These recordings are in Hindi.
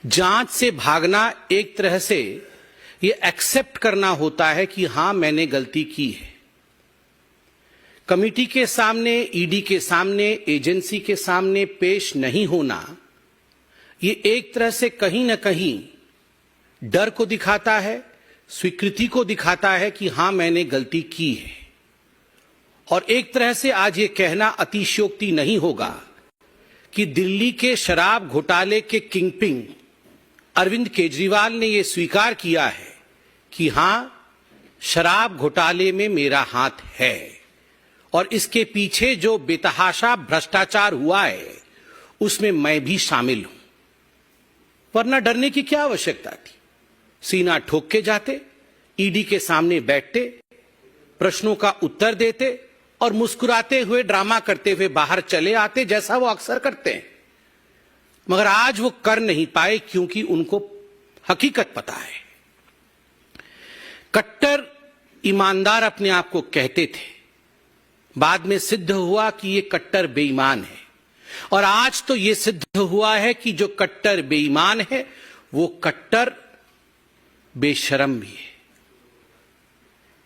जांच से भागना एक तरह से ये एक्सेप्ट करना होता है कि हां मैंने गलती की है। कमिटी के सामने, ईडी के सामने, एजेंसी के सामने पेश नहीं होना ये एक तरह से कहीं ना कहीं डर को दिखाता है, स्वीकृति को दिखाता है कि हां मैंने गलती की है। और एक तरह से आज ये कहना अतिशयोक्ति नहीं होगा कि दिल्ली के शराब घोटाले के किंगपिन अरविंद केजरीवाल ने यह स्वीकार किया है कि हां शराब घोटाले में मेरा हाथ है और इसके पीछे जो बेतहाशा भ्रष्टाचार हुआ है उसमें मैं भी शामिल हूं। वरना डरने की क्या आवश्यकता थी? सीना ठोक के जाते, ईडी के सामने बैठते, प्रश्नों का उत्तर देते और मुस्कुराते हुए, ड्रामा करते हुए बाहर चले आते, जैसा वो अक्सर करते हैं। मगर आज वो कर नहीं पाए क्योंकि उनको हकीकत पता है। कट्टर ईमानदार अपने आप को कहते थे, बाद में सिद्ध हुआ कि ये कट्टर बेईमान है। और आज तो ये सिद्ध हुआ है कि जो कट्टर बेईमान है वो कट्टर बेशरम भी है।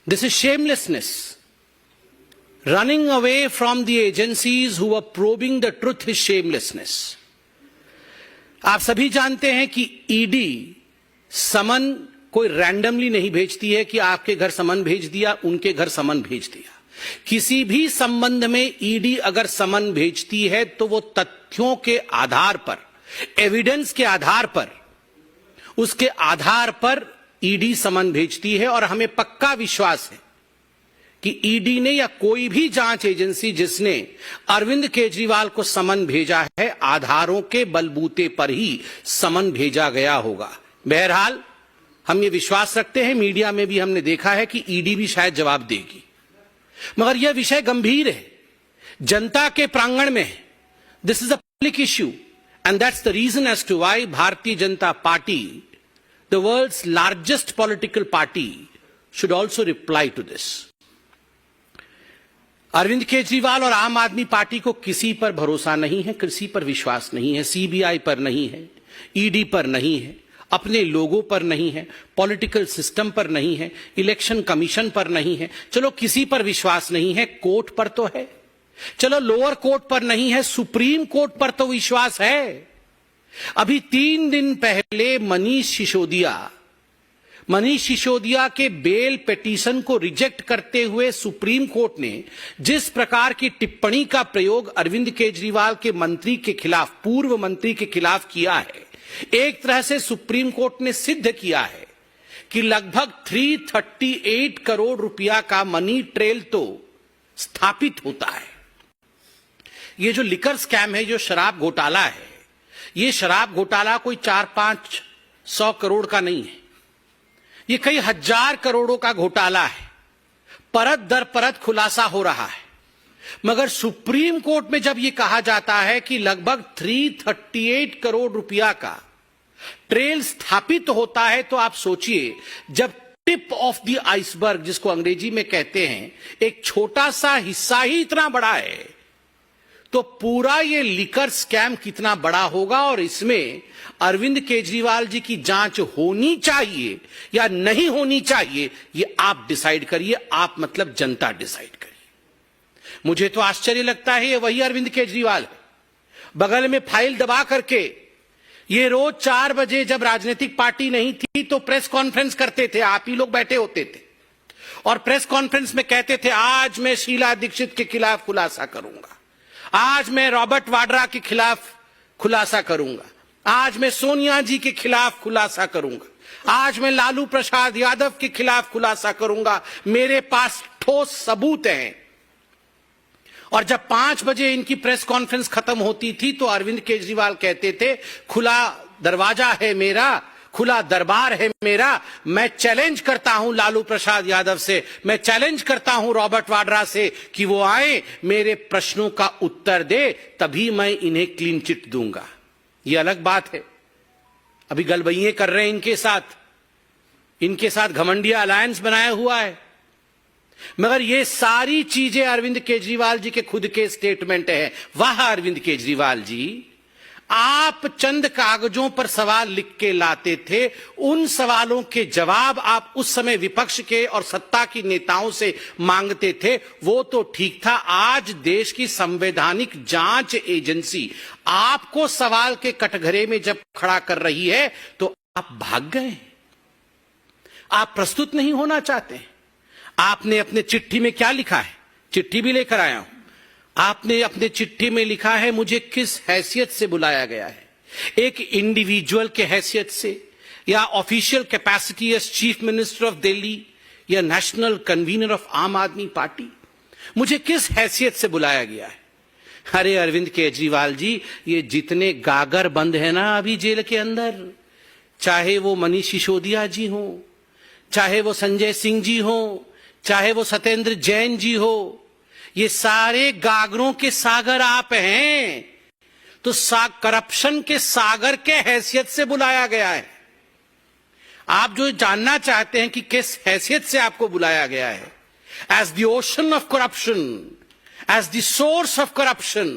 This is shamelessness, running away from the agencies who are probing the truth is shamelessness. आप सभी जानते हैं कि ईडी समन कोई रैंडमली नहीं भेजती है कि आपके घर समन भेज दिया, उनके घर समन भेज दिया। किसी भी संबंध में ईडी अगर समन भेजती है तो वो तथ्यों के आधार पर, एविडेंस के आधार पर, उसके आधार पर ईडी समन भेजती है। और हमें पक्का विश्वास है कि ईडी ने या कोई भी जांच एजेंसी जिसने अरविंद केजरीवाल को समन भेजा है, आधारों के बलबूते पर ही समन भेजा गया होगा। बहरहाल हम ये विश्वास रखते हैं, मीडिया में भी हमने देखा है कि ईडी भी शायद जवाब देगी। मगर यह विषय गंभीर है, जनता के प्रांगण में है। This is a public issue and that's the reason as to why Bharatiya Janata party, the world's largest political party, should also reply to this. Arvind Kejriwal और आम आदमी पार्टी को किसी पर भरोसा नहीं है, किसी पर विश्वास नहीं है। सीबीआई पर नहीं है, ईडी पर नहीं है, अपने लोगों पर नहीं है, पॉलिटिकल सिस्टम पर नहीं है, इलेक्शन कमीशन पर नहीं है। चलो किसी पर विश्वास नहीं है, कोर्ट पर तो है। चलो लोअर कोर्ट पर नहीं है, सुप्रीम कोर्ट पर तो विश्वास है। अभी 3 दिन पहले मनीष सिसोदिया के बेल पिटीशन को रिजेक्ट करते हुए सुप्रीम कोर्ट ने जिस प्रकार की टिप्पणी का प्रयोग अरविंद केजरीवाल के मंत्री के खिलाफ, पूर्व मंत्री के खिलाफ किया है, एक तरह से सुप्रीम कोर्ट ने सिद्ध किया है कि लगभग 338 करोड़ रुपया का मनी ट्रेल तो स्थापित होता है। ये जो लिकर स्कैम है, जो शराब घोटाला है, ये शराब घोटाला कोई 400-500 करोड़ का नहीं है, ये कई हजार करोड़ों का घोटाला है। परत दर परत खुलासा हो रहा है। मगर सुप्रीम कोर्ट में जब यह कहा जाता है कि लगभग 338 करोड़ रुपया का ट्रेल स्थापित होता है, तो आप सोचिए, जब टिप ऑफ द आइसबर्ग, जिसको अंग्रेजी में कहते हैं, एक छोटा सा हिस्सा ही इतना बड़ा है, तो पूरा ये लिकर स्कैम कितना बड़ा होगा। और इसमें अरविंद केजरीवाल जी की जांच होनी चाहिए या नहीं होनी चाहिए, ये आप डिसाइड करिए। आप मतलब जनता डिसाइड करिए। मुझे तो आश्चर्य लगता है, ये वही अरविंद केजरीवाल है, बगल में फाइल दबा करके ये रोज 4 बजे, जब राजनीतिक पार्टी नहीं थी तो प्रेस कॉन्फ्रेंस करते थे, आप ही लोग बैठे होते थे और प्रेस कॉन्फ्रेंस में कहते थे, आज मैं शीला दीक्षित के खिलाफ खुलासा करूंगा, आज मैं रॉबर्ट वाड्रा के खिलाफ खुलासा करूंगा, आज मैं सोनिया जी के खिलाफ खुलासा करूंगा, आज मैं लालू प्रसाद यादव के खिलाफ खुलासा करूंगा, मेरे पास ठोस सबूत हैं। और जब 5 बजे इनकी प्रेस कॉन्फ्रेंस खत्म होती थी तो अरविंद केजरीवाल कहते थे, खुला दरवाजा है मेरा, खुला दरबार है मेरा, मैं चैलेंज करता हूं लालू प्रसाद यादव से, मैं चैलेंज करता हूं रॉबर्ट वाड्रा से कि वो आए, मेरे प्रश्नों का उत्तर दे, तभी मैं इन्हें क्लीन चिट दूंगा। ये अलग बात है, अभी गलबइये कर रहे हैं इनके साथ घमंडिया अलायंस बनाया हुआ है। मगर ये सारी चीजें अरविंद केजरीवाल जी के खुद के स्टेटमेंट है। वाह अरविंद केजरीवाल जी, आप चंद कागजों पर सवाल लिख के लाते थे, उन सवालों के जवाब आप उस समय विपक्ष के और सत्ता की नेताओं से मांगते थे, वो तो ठीक था। आज देश की संवैधानिक जांच एजेंसी आपको सवाल के कटघरे में जब खड़ा कर रही है तो आप भाग गए। आप प्रस्तुत नहीं होना चाहते। आपने अपने चिट्ठी में क्या लिखा है? चिट्ठी भी लेकर आया हूं। आपने अपने चिट्ठी में लिखा है, मुझे किस हैसियत से बुलाया गया है, एक इंडिविजुअल के हैसियत से, या official capacity as chief minister of Delhi, या नेशनल कन्वीनर ऑफ आम आदमी पार्टी, मुझे किस हैसियत से बुलाया गया है? अरे अरविंद केजरीवाल जी, ये जितने गागर बंद है ना अभी जेल के अंदर, चाहे वो मनीष सिसोदिया जी हो, चाहे वो संजय सिंह जी हो, चाहे वो सत्येंद्र जैन जी हो, ये सारे गागरों के सागर आप हैं। तो करप्शन के सागर के हैसियत से बुलाया गया है। आप जो जानना चाहते हैं कि किस हैसियत से आपको बुलाया गया है, as the ocean of corruption, as the source of corruption,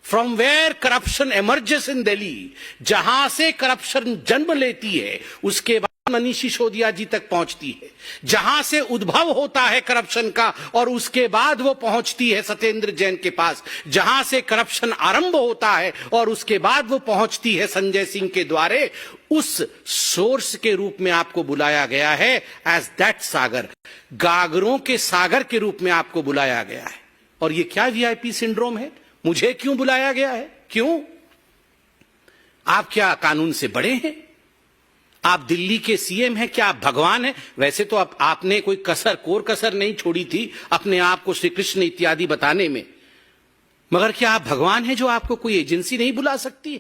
from where corruption emerges in Delhi, जहां से करप्शन जन्म लेती है उसके बाद मनीष सिसोदिया जी तक पहुंचती है, जहां से उद्भव होता है करप्शन का और उसके बाद वो पहुंचती है सत्येंद्र जैन के पास, जहां से करप्शन आरंभ होता है और उसके बाद वो पहुंचती है संजय सिंह के द्वारे, उस सोर्स के रूप में आपको बुलाया गया है, एज दैट सागर, गागरों के सागर के रूप में आपको बुलाया गया है। और ये क्या वीआईपी सिंड्रोम है? मुझे क्यों बुलाया गया है? क्यों? आप क्या कानून से बड़े हैं? आप दिल्ली के सीएम हैं? क्या आप भगवान हैं? वैसे तो आपने कोई कोर कसर नहीं छोड़ी थी अपने आप को श्री कृष्ण इत्यादि बताने में, मगर क्या आप भगवान हैं जो आपको कोई एजेंसी नहीं बुला सकती?